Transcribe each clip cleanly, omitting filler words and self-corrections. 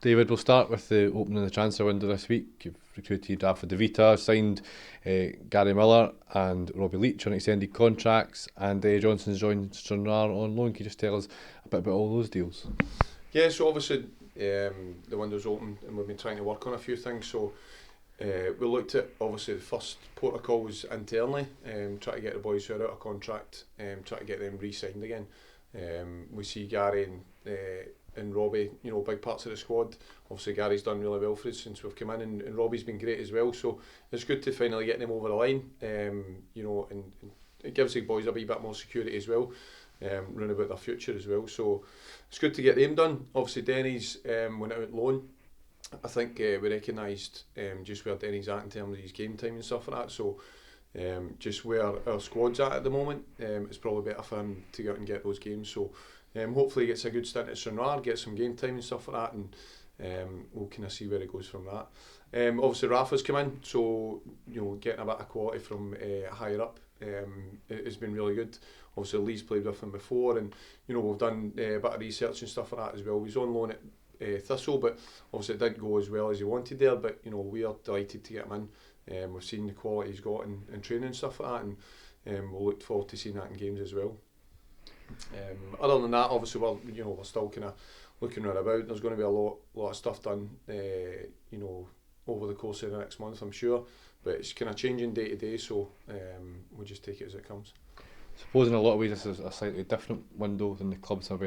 David, we'll start with the opening of the transfer window this week. You've recruited Rafa De Vita, signed Gary Miller and Robbie Leach on extended contracts, and Johnson's joined Stranraer on loan. Can you just tell us a bit about all those deals? Yeah, so obviously the window's open and we've been trying to work on a few things. So we looked at obviously the first protocol was internally, try to get the boys who are out of contract, try to get them re-signed again. We see Gary and Robbie, big parts of the squad. Obviously Gary's done really well for us since we've come in, and Robbie's been great as well. So it's good to finally get them over the line, and it gives the boys a wee bit more security as well, round about their future as well. So it's good to get them done. Obviously Denny's went out on loan. I think we recognised just where Denny's at in terms of his game time and stuff like that. So just where our squad's at the moment, it's probably better for him to go out and get those games. So hopefully he gets a good stint at Stranraer, get some game time and stuff like that, and we'll kind of see where it goes from that. Obviously Rafa's come in, so getting a bit of quality from higher up has been really good. Obviously Lee's played with him before, and we've done a bit of research and stuff like that as well. He's on loan at Thistle, but obviously it didn't go as well as he wanted there, but we are delighted to get him in. We've seen the quality he's got in training and stuff like that, and we'll look forward to seeing that in games as well. Other than that, obviously we're still kind of looking around about. There's going to be a lot of stuff done over the course of the next month, I'm sure, but it's kind of changing day to day, so we'll just take it as it comes. I suppose in a lot of ways this is a slightly different window than the clubs have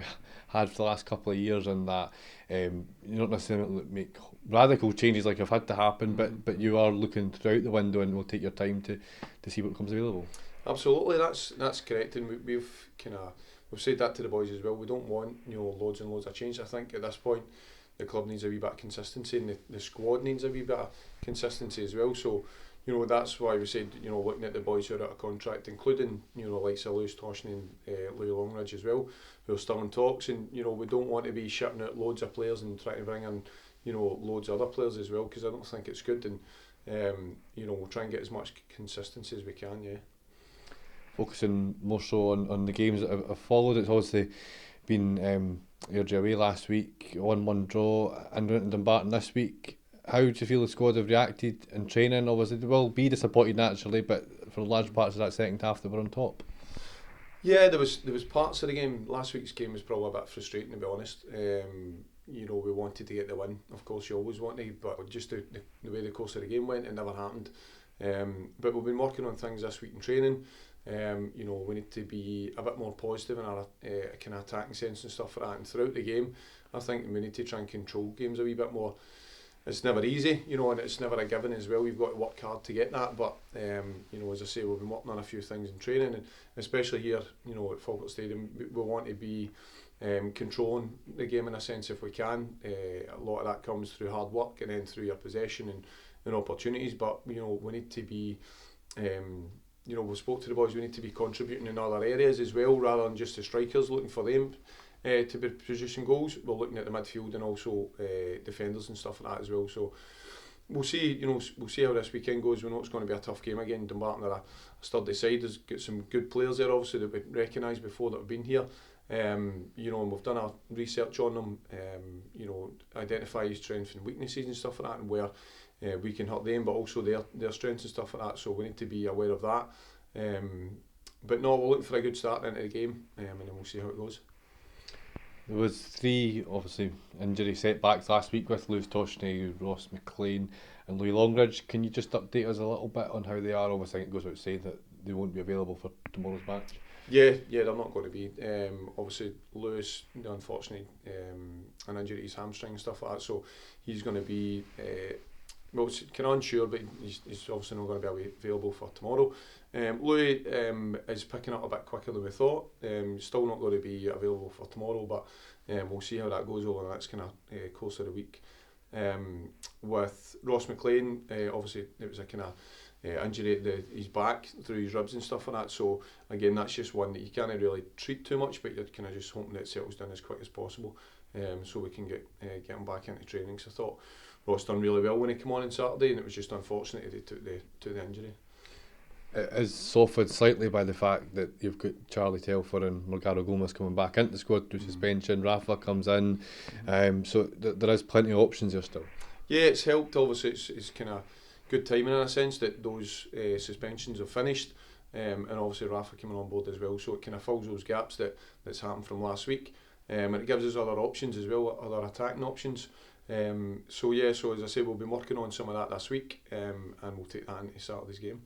had for the last couple of years, and that you don't necessarily make radical changes like have had to happen, but you are looking throughout the window and will take your time to see what becomes available. Absolutely, that's correct, and we've said that to the boys as well. We don't want loads and loads of change. I think at this point the club needs a wee bit of consistency, and the squad needs a wee bit of consistency as well. So that's why we said looking at the boys who are out of contract, including likes of Lewis Toshney and Louis Longridge as well, who are still in talks, and we don't want to be shipping out loads of players and trying to bring in loads of other players as well, because I don't think it's good, and we'll try and get as much consistency as we can. Yeah. Focusing more so on the games that have followed, it's obviously been Airdrie away last week, 1-1 draw, and went to Dumbarton this week. How do you feel the squad have reacted in training? Obviously they will be disappointed naturally, but for large parts of that second half they were on top. Yeah, there was parts of the game. Last week's game was probably a bit frustrating, to be honest. We wanted to get the win. Of course, you always want to, but just the way the course of the game went, it never happened. But we've been working on things this week in training. We need to be a bit more positive in our kind of attacking sense and stuff like that. And throughout the game, I think we need to try and control games a wee bit more. It's never easy, and it's never a given as well. You've got to work hard to get that, but as I say, we've been working on a few things in training, and especially here, at Falkirk Stadium, we want to be controlling the game in a sense if we can. A lot of that comes through hard work and then through your possession and opportunities, but we need to be we spoke to the boys, we need to be contributing in other areas as well, rather than just the strikers looking for them to be producing goals. We're looking at the midfield and also defenders and stuff like that as well. So we'll see. We'll see how this weekend goes. We know it's going to be a tough game again. Dumbarton are a sturdy side. There's got some good players there, obviously, that we recognised before that have been here. And we've done our research on them. Identify strengths and weaknesses and stuff like that, and where we can hurt them, but also their strengths and stuff like that. So we need to be aware of that. But no, we're looking for a good start into the game, and then we'll see how it goes. There was 3 obviously injury setbacks last week with Lewis Toshney, Ross McLean and Louis Longridge. Can you just update us a little bit on how they are? Obviously it goes without saying that they won't be available for tomorrow's match. Yeah, they're not going to be. Obviously Lewis, unfortunately, an injury to his hamstring and stuff like that, so he's going to be it's kind of unsure, but he's obviously not going to be available for tomorrow. Louis is picking up a bit quicker than we thought. Still not going to be available for tomorrow, but we'll see how that goes over the next kind of course of the week. With Ross McLean, obviously it was a kind of injury at his back through his ribs and stuff like that. So again, that's just one that you can't really treat too much, but you're kind of just hoping that it settles down as quick as possible, so we can get him back into training. So I thought Ross done really well when he came on Saturday, and it was just unfortunate that he took the injury. it is softened slightly by the fact that you've got Charlie Telfer and Morgado Gomez coming back into the squad through suspension. Rafa comes in, so there is plenty of options there still. Yeah, it's helped. Obviously, it's kind of good timing in a sense that those suspensions have finished, and obviously Rafa coming on board as well. So it kind of fills those gaps that's happened from last week, and it gives us other options as well, other attacking options. So as I say, we'll be working on some of that this week, and we'll take that into Saturday's game.